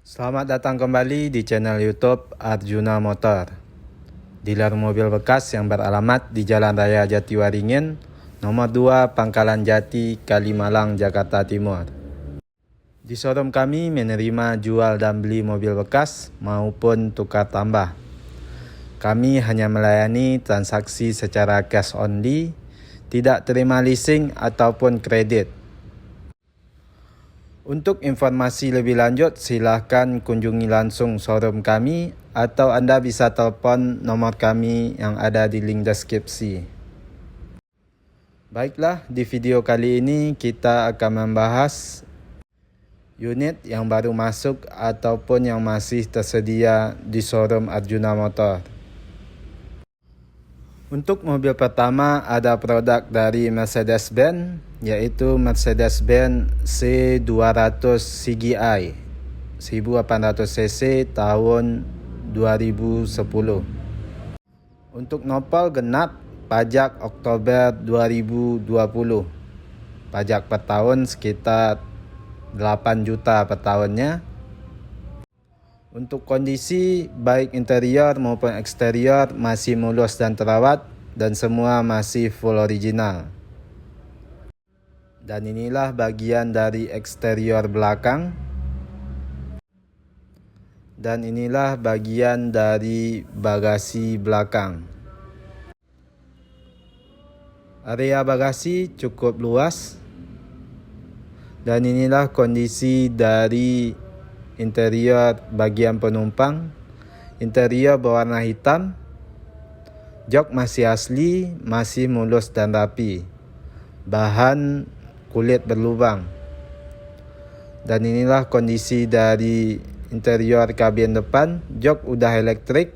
Selamat datang kembali di channel YouTube Arjuna Motor. Dealer mobil bekas yang beralamat di Jalan Raya Jatiwaringin, nomor 2 Pangkalan Jati, Kalimalang, Jakarta Timur. Di showroom kami menerima jual dan beli mobil bekas maupun tukar tambah. Kami hanya melayani transaksi secara cash only, tidak terima leasing ataupun kredit. Untuk informasi lebih lanjut, silahkan kunjungi langsung showroom kami atau Anda bisa telepon nomor kami yang ada di link deskripsi. Baiklah, di video kali ini kita akan membahas unit yang baru masuk ataupun yang masih tersedia di showroom Arjuna Motor. Untuk mobil pertama ada produk dari Mercedes-Benz, yaitu Mercedes-Benz C200 CGI 1800cc tahun 2010. Untuk nopal genap, pajak Oktober 2020. Pajak per tahun sekitar 8 juta per tahunnya. Untuk kondisi baik interior maupun eksterior masih mulus dan terawat dan semua masih full original. Dan inilah bagian dari eksterior belakang. Dan inilah bagian dari bagasi belakang. Area bagasi cukup luas. Dan inilah kondisi dari interior bagian penumpang. Interior berwarna hitam. Jok masih asli, masih mulus dan rapi. Bahan kulit berlubang. Dan inilah kondisi dari interior kabin depan. Jok udah elektrik.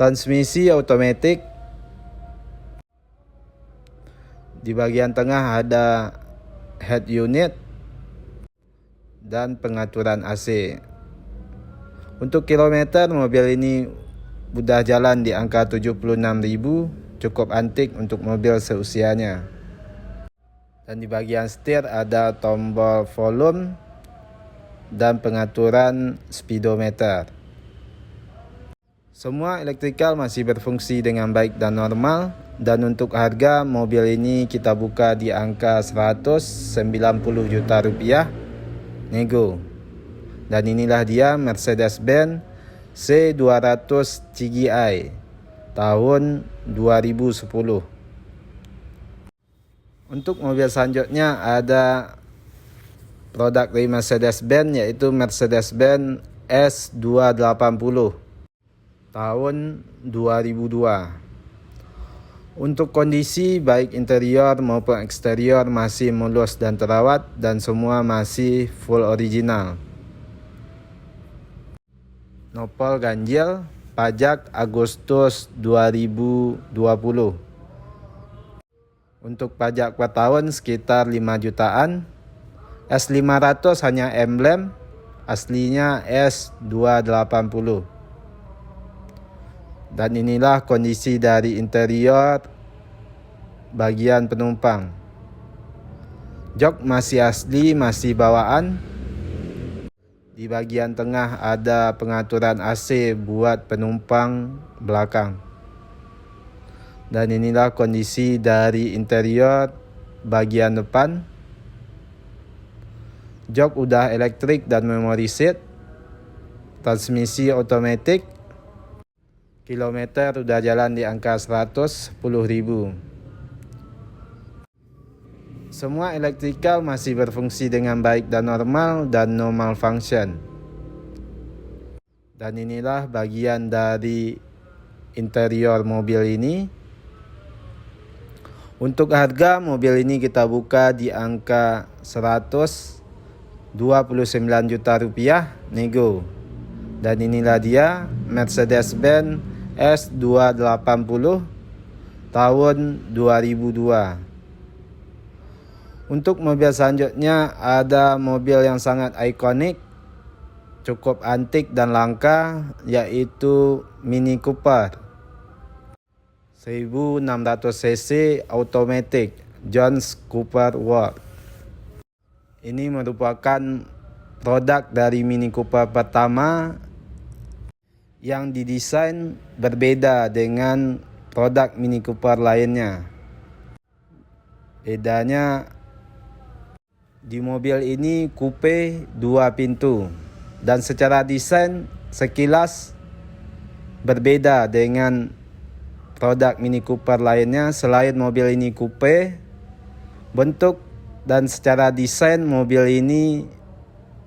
Transmisi otomatis. Di bagian tengah ada head unit dan pengaturan AC. Untuk kilometer, mobil ini sudah jalan di angka 76.000, cukup antik untuk mobil seusianya. Dan di bagian setir ada tombol volume dan pengaturan speedometer. Semua elektrikal masih berfungsi dengan baik dan normal. Dan untuk harga, mobil ini kita buka di angka 190 juta rupiah. Nego. Dan inilah dia Mercedes-Benz C200 CGI tahun 2010. Untuk mobil selanjutnya ada produk dari Mercedes-Benz, yaitu Mercedes-Benz S280 tahun 2002. Untuk kondisi baik interior maupun eksterior masih mulus dan terawat dan semua masih full original. Nopal ganjil, pajak Agustus 2020. Untuk pajak per tahun sekitar 5 jutaan. S500 hanya emblem, aslinya S280. Dan inilah kondisi dari interior bagian penumpang. Jok masih asli, masih bawaan. Di bagian tengah ada pengaturan AC buat penumpang belakang. Dan inilah kondisi dari interior bagian depan. Jok udah elektrik dan memory seat. Transmisi otomatis. Kilometer udah jalan di angka 110.000. Semua elektrikal masih berfungsi dengan baik dan normal dan no malfunction. Dan inilah bagian dari interior mobil ini. Untuk harga mobil ini kita buka di angka 129 juta rupiah, nego. Dan inilah dia Mercedes-Benz S280 tahun 2002. Untuk mobil selanjutnya ada mobil yang sangat ikonik, cukup antik dan langka, yaitu Mini Cooper 1600cc automatic John Cooper Works. Ini merupakan produk dari Mini Cooper pertama yang didesain berbeda dengan produk Mini Cooper lainnya. Bedanya di mobil ini coupe 2 pintu dan secara desain sekilas berbeda dengan produk Mini Cooper lainnya. Selain mobil ini coupe, bentuk dan secara desain mobil ini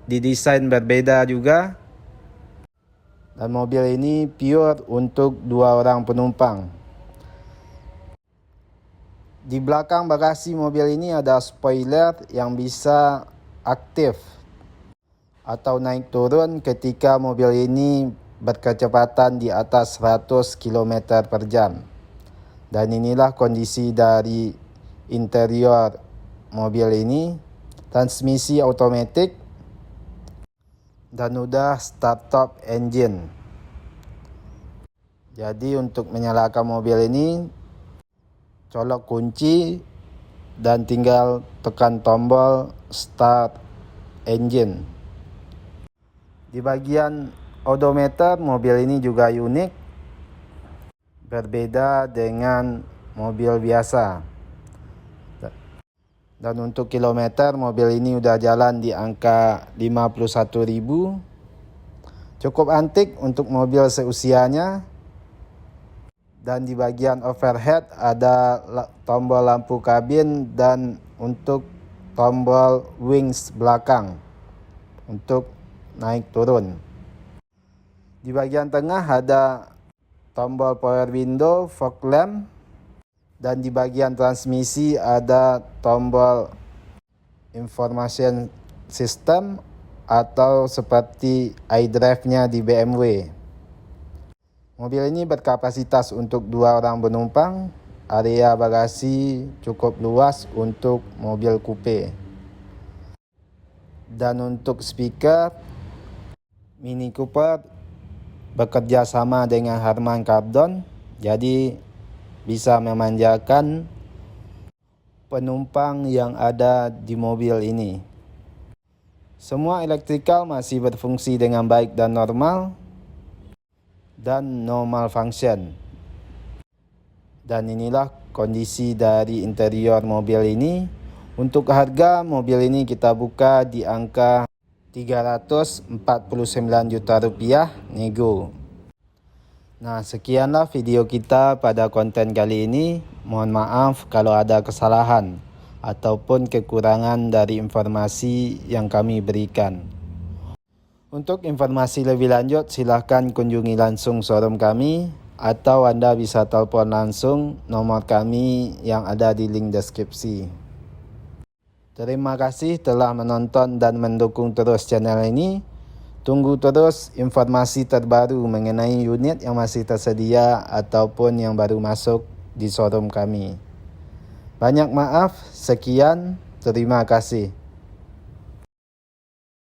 didesain berbeda juga. Dan mobil ini pure untuk 2 orang penumpang. Di belakang bagasi mobil ini ada spoiler yang bisa aktif atau naik turun ketika mobil ini berkecepatan di atas 100 km per jam. Dan inilah kondisi dari interior mobil ini. Transmisi otomatis dan udah start top engine. Jadi untuk menyalakan mobil ini, colok kunci dan tinggal tekan tombol start engine. Di bagian odometer mobil ini juga unik, berbeda dengan mobil biasa. Dan untuk kilometer mobil ini udah jalan di angka 51.000. Cukup antik untuk mobil seusianya. Dan di bagian overhead ada tombol lampu kabin dan untuk tombol wings belakang untuk naik turun. Di bagian tengah ada tombol power window, fog lamp. Dan di bagian transmisi ada tombol information system atau seperti iDrive-nya di BMW. Mobil ini berkapasitas untuk 2 orang penumpang. Area bagasi cukup luas untuk mobil coupe. Dan untuk speaker, Mini Cooper bekerja sama dengan Harman Kardon. Jadi bisa memanjakan penumpang yang ada di mobil ini. Semua elektrikal masih berfungsi dengan baik dan normal dan no malfunction. Dan inilah kondisi dari interior mobil ini. Untuk harga mobil ini kita buka di angka 349 juta rupiah nego. Nah, sekianlah video kita pada konten kali ini. Mohon maaf kalau ada kesalahan ataupun kekurangan dari informasi yang kami berikan. Untuk informasi lebih lanjut, silahkan kunjungi langsung showroom kami atau Anda bisa telepon langsung nomor kami yang ada di link deskripsi. Terima kasih telah menonton dan mendukung terus channel ini. Tunggu terus informasi terbaru mengenai unit yang masih tersedia ataupun yang baru masuk di showroom kami. Banyak maaf, sekian, terima kasih.